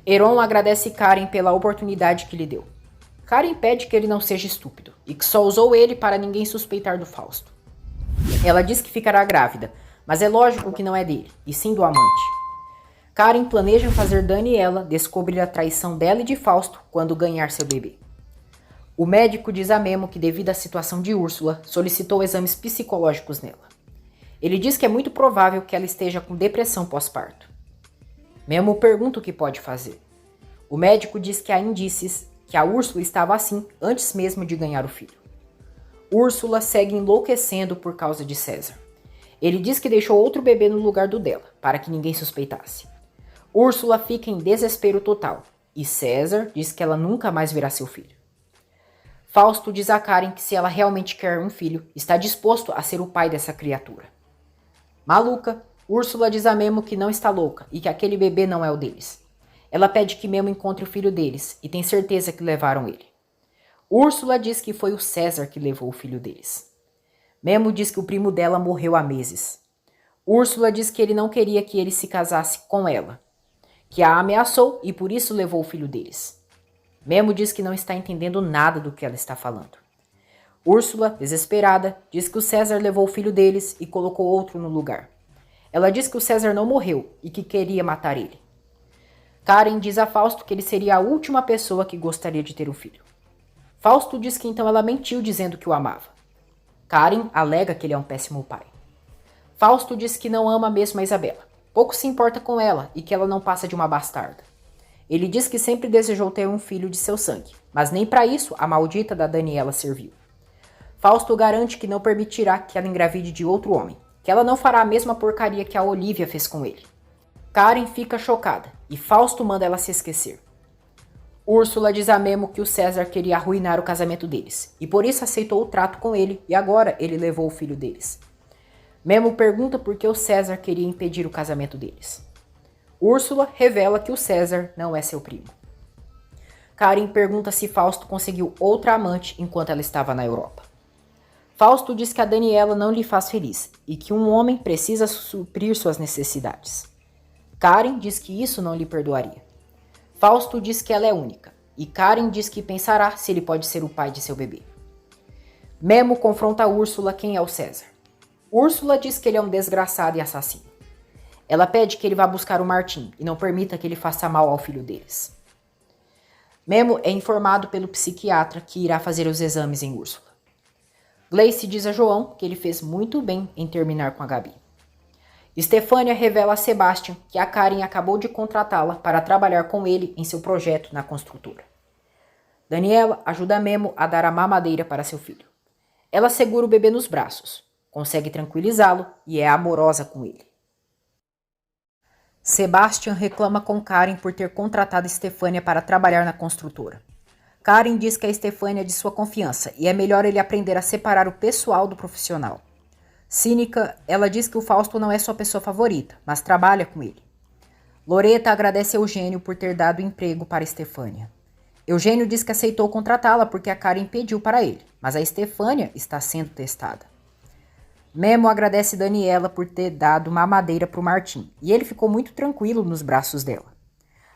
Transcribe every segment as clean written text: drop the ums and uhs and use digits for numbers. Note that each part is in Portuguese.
Heron agradece Karen pela oportunidade que lhe deu. Karen pede que ele não seja estúpido e que só usou ele para ninguém suspeitar do Fausto. Ela diz que ficará grávida, mas é lógico que não é dele, e sim do amante. Karen planeja fazer Daniela descobrir a traição dela e de Fausto quando ganhar seu bebê. O médico diz a Memo que, devido à situação de Úrsula, solicitou exames psicológicos nela. Ele diz que é muito provável que ela esteja com depressão pós-parto. Memo pergunta o que pode fazer. O médico diz que há indícios que a Úrsula estava assim antes mesmo de ganhar o filho. Úrsula segue enlouquecendo por causa de César. Ele diz que deixou outro bebê no lugar do dela, para que ninguém suspeitasse. Úrsula fica em desespero total, e César diz que ela nunca mais verá seu filho. Fausto diz a Karen que, se ela realmente quer um filho, está disposto a ser o pai dessa criatura. Maluca, Úrsula diz a Memo que não está louca e que aquele bebê não é o deles. Ela pede que Memo encontre o filho deles e tem certeza que levaram ele. Úrsula diz que foi o César que levou o filho deles. Memo diz que o primo dela morreu há meses. Úrsula diz que ele não queria que ele se casasse com ela, que a ameaçou e por isso levou o filho deles. Memo diz que não está entendendo nada do que ela está falando. Úrsula, desesperada, diz que o César levou o filho deles e colocou outro no lugar. Ela diz que o César não morreu e que queria matar ele. Karen diz a Fausto que ele seria a última pessoa que gostaria de ter um filho. Fausto diz que então ela mentiu dizendo que o amava. Karen alega que ele é um péssimo pai. Fausto diz que não ama mesmo a Isabela. Pouco se importa com ela e que ela não passa de uma bastarda. Ele diz que sempre desejou ter um filho de seu sangue, mas nem para isso a maldita da Daniela serviu. Fausto garante que não permitirá que ela engravide de outro homem, que ela não fará a mesma porcaria que a Olivia fez com ele. Karen fica chocada e Fausto manda ela se esquecer. Úrsula diz a Memo que o César queria arruinar o casamento deles e por isso aceitou o trato com ele e agora ele levou o filho deles. Memo pergunta por que o César queria impedir o casamento deles. Úrsula revela que o César não é seu primo. Karen pergunta se Fausto conseguiu outra amante enquanto ela estava na Europa. Fausto diz que a Daniela não lhe faz feliz e que um homem precisa suprir suas necessidades. Karen diz que isso não lhe perdoaria. Fausto diz que ela é única, e Karen diz que pensará se ele pode ser o pai de seu bebê. Memo confronta Úrsula quem é o César. Úrsula diz que ele é um desgraçado e assassino. Ela pede que ele vá buscar o Martim e não permita que ele faça mal ao filho deles. Memo é informado pelo psiquiatra que irá fazer os exames em Úrsula. Gleice diz a João que ele fez muito bem em terminar com a Gabi. Estefânia revela a Sebastian que a Karen acabou de contratá-la para trabalhar com ele em seu projeto na construtora. Daniela ajuda Memo a dar a mamadeira para seu filho. Ela segura o bebê nos braços, consegue tranquilizá-lo e é amorosa com ele. Sebastian reclama com Karen por ter contratado Estefânia para trabalhar na construtora. Karen diz que a Estefânia é de sua confiança e é melhor ele aprender a separar o pessoal do profissional. Cínica, ela diz que o Fausto não é sua pessoa favorita, mas trabalha com ele. Loreta agradece a Eugênio por ter dado emprego para Estefânia. Eugênio diz que aceitou contratá-la porque a Karen pediu para ele, mas a Estefânia está sendo testada. Memo agradece Daniela por ter dado mamadeira para o Martim, e ele ficou muito tranquilo nos braços dela.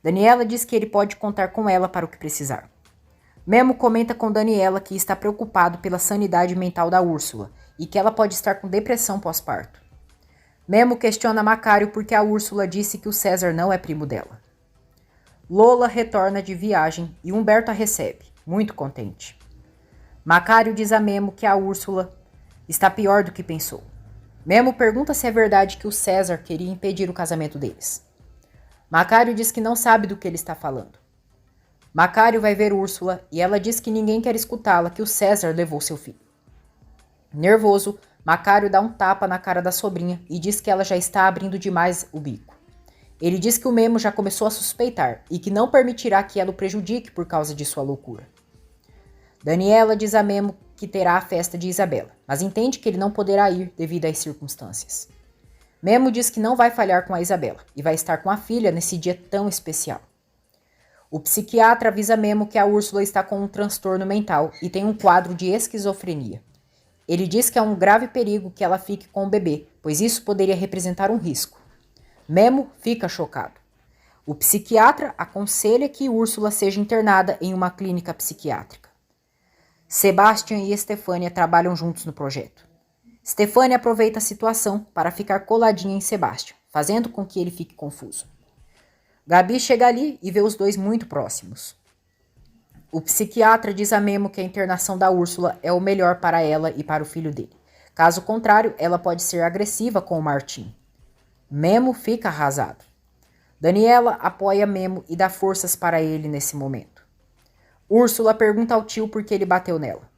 Daniela diz que ele pode contar com ela para o que precisar. Memo comenta com Daniela que está preocupado pela sanidade mental da Úrsula e que ela pode estar com depressão pós-parto. Memo questiona Macário porque a Úrsula disse que o César não é primo dela. Lola retorna de viagem e Humberto a recebe, muito contente. Macário diz a Memo que a Úrsula está pior do que pensou. Memo pergunta se é verdade que o César queria impedir o casamento deles. Macário diz que não sabe do que ele está falando. Macário vai ver Úrsula e ela diz que ninguém quer escutá-la, que o César levou seu filho. Nervoso, Macário dá um tapa na cara da sobrinha e diz que ela já está abrindo demais o bico. Ele diz que o Memo já começou a suspeitar e que não permitirá que ela o prejudique por causa de sua loucura. Daniela diz a Memo que terá a festa de Isabela, mas entende que ele não poderá ir devido às circunstâncias. Memo diz que não vai falhar com a Isabela e vai estar com a filha nesse dia tão especial. O psiquiatra avisa Memo que a Úrsula está com um transtorno mental e tem um quadro de esquizofrenia. Ele diz que é um grave perigo que ela fique com o bebê, pois isso poderia representar um risco. Memo fica chocado. O psiquiatra aconselha que Úrsula seja internada em uma clínica psiquiátrica. Sebastian e Estefânia trabalham juntos no projeto. Stefania aproveita a situação para ficar coladinha em Sebastian, fazendo com que ele fique confuso. Gabi chega ali e vê os dois muito próximos. O psiquiatra diz a Memo que a internação da Úrsula é o melhor para ela e para o filho dele. Caso contrário, ela pode ser agressiva com o Martim. Memo fica arrasado. Daniela apoia Memo e dá forças para ele nesse momento. Úrsula pergunta ao tio por que ele bateu nela.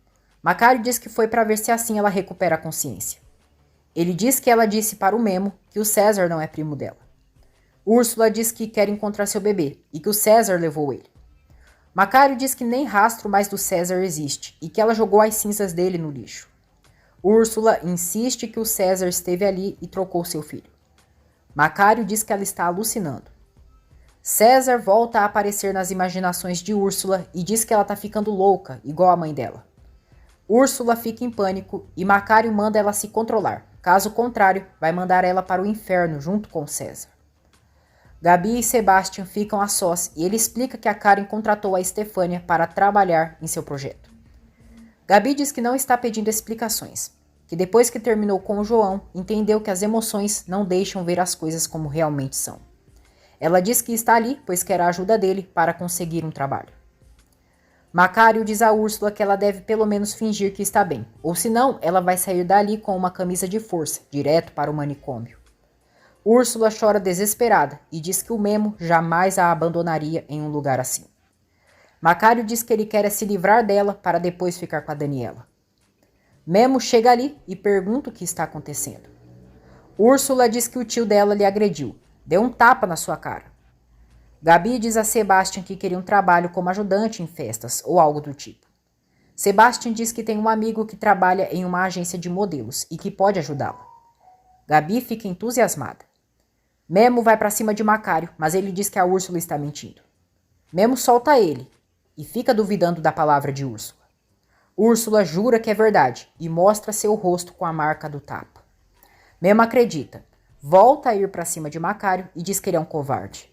Macário diz que foi para ver se assim ela recupera a consciência. Ele diz que ela disse para o Memo que o César não é primo dela. Úrsula diz que quer encontrar seu bebê e que o César levou ele. Macário diz que nem rastro mais do César existe e que ela jogou as cinzas dele no lixo. Úrsula insiste que o César esteve ali e trocou seu filho. Macário diz que ela está alucinando. César volta a aparecer nas imaginações de Úrsula e diz que ela está ficando louca, igual a mãe dela. Úrsula fica em pânico e Macário manda ela se controlar. Caso contrário, vai mandar ela para o inferno junto com César. Gabi e Sebastian ficam a sós e ele explica que a Karen contratou a Estefânia para trabalhar em seu projeto. Gabi diz que não está pedindo explicações, que depois que terminou com o João, entendeu que as emoções não deixam ver as coisas como realmente são. Ela diz que está ali, pois quer a ajuda dele para conseguir um trabalho. Macário diz a Úrsula que ela deve pelo menos fingir que está bem, ou senão ela vai sair dali com uma camisa de força, direto para o manicômio. Úrsula chora desesperada e diz que o Memo jamais a abandonaria em um lugar assim. Macário diz que ele quer se livrar dela para depois ficar com a Daniela. Memo chega ali e pergunta o que está acontecendo. Úrsula diz que o tio dela lhe agrediu, deu um tapa na sua cara. Gabi diz a Sebastian que queria um trabalho como ajudante em festas ou algo do tipo. Sebastian diz que tem um amigo que trabalha em uma agência de modelos e que pode ajudá-la. Gabi fica entusiasmada. Memo vai para cima de Macário, mas ele diz que a Úrsula está mentindo. Memo solta ele e fica duvidando da palavra de Úrsula. Úrsula jura que é verdade e mostra seu rosto com a marca do tapa. Memo acredita, volta a ir para cima de Macário e diz que ele é um covarde.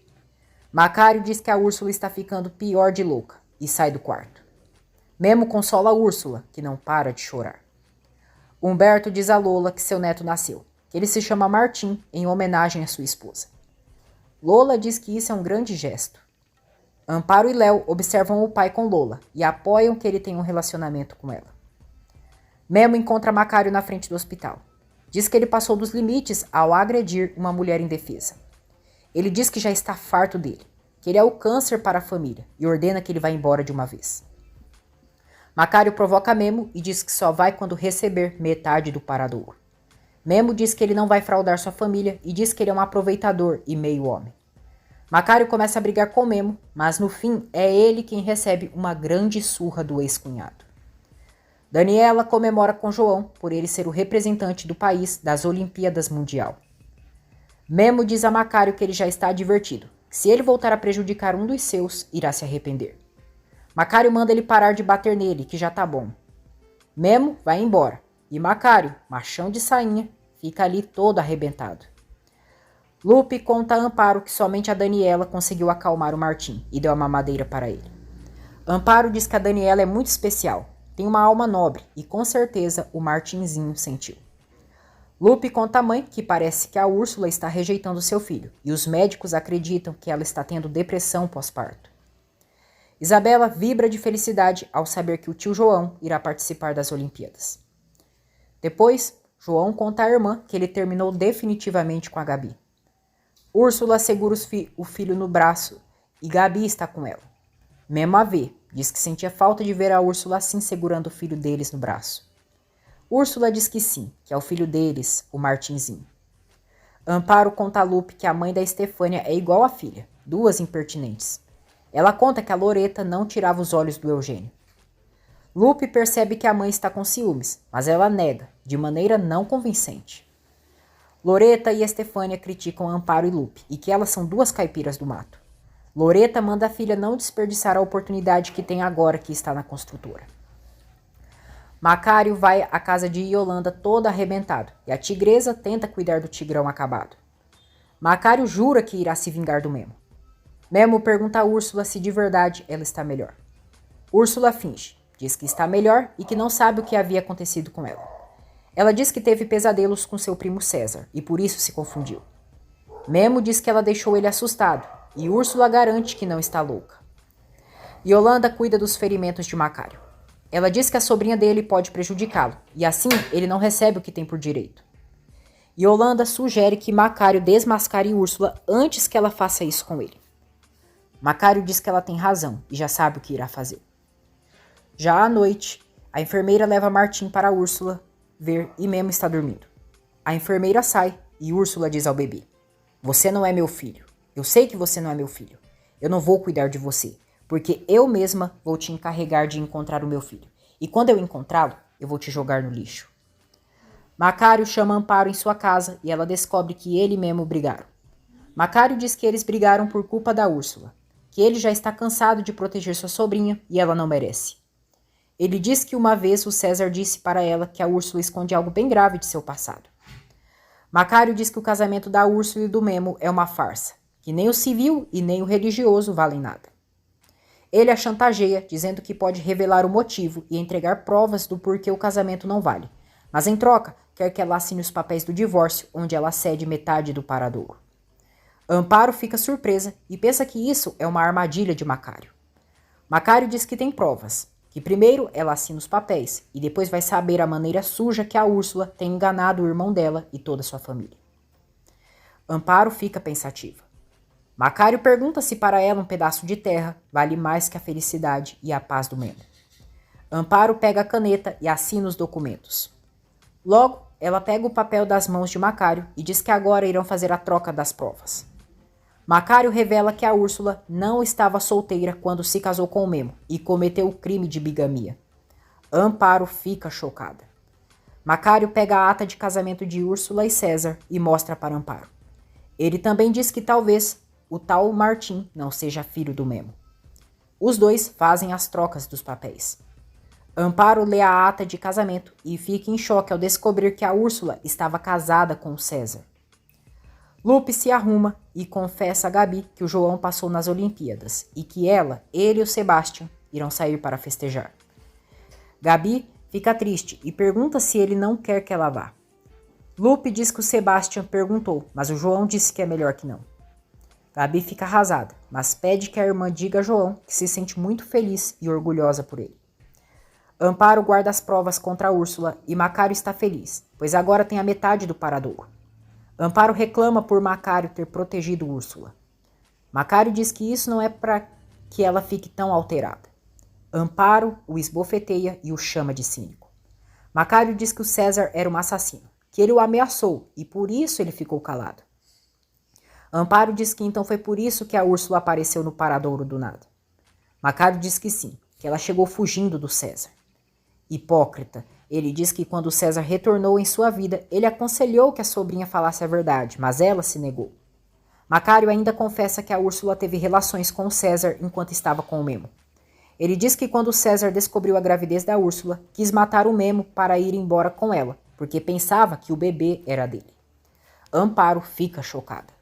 Macário diz que a Úrsula está ficando pior de louca e sai do quarto. Memo consola a Úrsula, que não para de chorar. Humberto diz a Lola que seu neto nasceu, que ele se chama Martim em homenagem à sua esposa. Lola diz que isso é um grande gesto. Amparo e Léo observam o pai com Lola e apoiam que ele tenha um relacionamento com ela. Memo encontra Macário na frente do hospital. Diz que ele passou dos limites ao agredir uma mulher indefesa. Ele diz que já está farto dele, que ele é o câncer para a família e ordena que ele vá embora de uma vez. Macário provoca Memo e diz que só vai quando receber metade do parador. Memo diz que ele não vai fraudar sua família e diz que ele é um aproveitador e meio homem. Macário começa a brigar com Memo, mas no fim é ele quem recebe uma grande surra do ex-cunhado. Daniela comemora com João por ele ser o representante do país das Olimpíadas Mundial. Memo diz a Macário que ele já está advertido, que se ele voltar a prejudicar um dos seus, irá se arrepender. Macário manda ele parar de bater nele, que já tá bom. Memo vai embora, e Macário, machão de sainha, fica ali todo arrebentado. Lupe conta a Amparo que somente a Daniela conseguiu acalmar o Martim e deu a mamadeira para ele. Amparo diz que a Daniela é muito especial, tem uma alma nobre e com certeza o Martinzinho sentiu. Lupe conta à mãe que parece que a Úrsula está rejeitando seu filho e os médicos acreditam que ela está tendo depressão pós-parto. Isabela vibra de felicidade ao saber que o tio João irá participar das Olimpíadas. Depois, João conta à irmã que ele terminou definitivamente com a Gabi. Úrsula segura o filho no braço e Gabi está com ela. Memo a vê, diz que sentia falta de ver a Úrsula assim segurando o filho deles no braço. Úrsula diz que sim, que é o filho deles, o Martinzinho. Amparo conta a Lupe que a mãe da Estefânia é igual à filha, duas impertinentes. Ela conta que a Loreta não tirava os olhos do Eugênio. Lupe percebe que a mãe está com ciúmes, mas ela nega, de maneira não convincente. Loreta e Estefânia criticam Amparo e Lupe e que elas são duas caipiras do mato. Loreta manda a filha não desperdiçar a oportunidade que tem agora que está na construtora. Macário vai à casa de Yolanda todo arrebentado e a tigresa tenta cuidar do tigrão acabado. Macário jura que irá se vingar do Memo. Memo pergunta a Úrsula se de verdade ela está melhor. Úrsula finge, diz que está melhor e que não sabe o que havia acontecido com ela. Ela diz que teve pesadelos com seu primo César e por isso se confundiu. Memo diz que ela deixou ele assustado e Úrsula garante que não está louca. Yolanda cuida dos ferimentos de Macário. Ela diz que a sobrinha dele pode prejudicá-lo e assim ele não recebe o que tem por direito. Yolanda sugere que Macário desmascare Úrsula antes que ela faça isso com ele. Macário diz que ela tem razão e já sabe o que irá fazer. Já à noite, a enfermeira leva Martim para Úrsula ver e Memo está dormindo. A enfermeira sai e Úrsula diz ao bebê: "Você não é meu filho. Eu sei que você não é meu filho. Eu não vou cuidar de você, porque eu mesma vou te encarregar de encontrar o meu filho. E quando eu encontrá-lo, eu vou te jogar no lixo." Macário chama Amparo em sua casa e ela descobre que ele e Memo brigaram. Macário diz que eles brigaram por culpa da Úrsula, que ele já está cansado de proteger sua sobrinha e ela não merece. Ele diz que uma vez o César disse para ela que a Úrsula esconde algo bem grave de seu passado. Macário diz que o casamento da Úrsula e do Memo é uma farsa, que nem o civil e nem o religioso valem nada. Ele a chantageia, dizendo que pode revelar o motivo e entregar provas do porquê o casamento não vale, mas em troca quer que ela assine os papéis do divórcio, onde ela cede metade do paradouro. Amparo fica surpresa e pensa que isso é uma armadilha de Macário. Macário diz que tem provas, que primeiro ela assina os papéis e depois vai saber a maneira suja que a Úrsula tem enganado o irmão dela e toda sua família. Amparo fica pensativa. Macário pergunta se para ela um pedaço de terra vale mais que a felicidade e a paz do Memo. Amparo pega a caneta e assina os documentos. Logo, ela pega o papel das mãos de Macário e diz que agora irão fazer a troca das provas. Macário revela que a Úrsula não estava solteira quando se casou com o Memo e cometeu o crime de bigamia. Amparo fica chocada. Macário pega a ata de casamento de Úrsula e César e mostra para Amparo. Ele também diz que talvez o tal Martim não seja filho do Memo. Os dois fazem as trocas dos papéis. Amparo lê a ata de casamento e fica em choque ao descobrir que a Úrsula estava casada com o César. Lupe se arruma e confessa a Gabi que o João passou nas Olimpíadas e que ele e o Sebastião irão sair para festejar. Gabi fica triste e pergunta se ele não quer que ela vá. Lupe diz que o Sebastião perguntou, mas o João disse que é melhor que não. Gabi fica arrasada, mas pede que a irmã diga a João que se sente muito feliz e orgulhosa por ele. Amparo guarda as provas contra a Úrsula e Macário está feliz, pois agora tem a metade do paradouro. Amparo reclama por Macário ter protegido Úrsula. Macário diz que isso não é para que ela fique tão alterada. Amparo o esbofeteia e o chama de cínico. Macário diz que o César era um assassino, que ele o ameaçou e por isso ele ficou calado. Amparo diz que então foi por isso que a Úrsula apareceu no paradouro do nada. Macário diz que sim, que ela chegou fugindo do César. Hipócrita, ele diz que quando César retornou em sua vida, ele aconselhou que a sobrinha falasse a verdade, mas ela se negou. Macário ainda confessa que a Úrsula teve relações com o César enquanto estava com o Memo. Ele diz que quando César descobriu a gravidez da Úrsula, quis matar o Memo para ir embora com ela, porque pensava que o bebê era dele. Amparo fica chocada.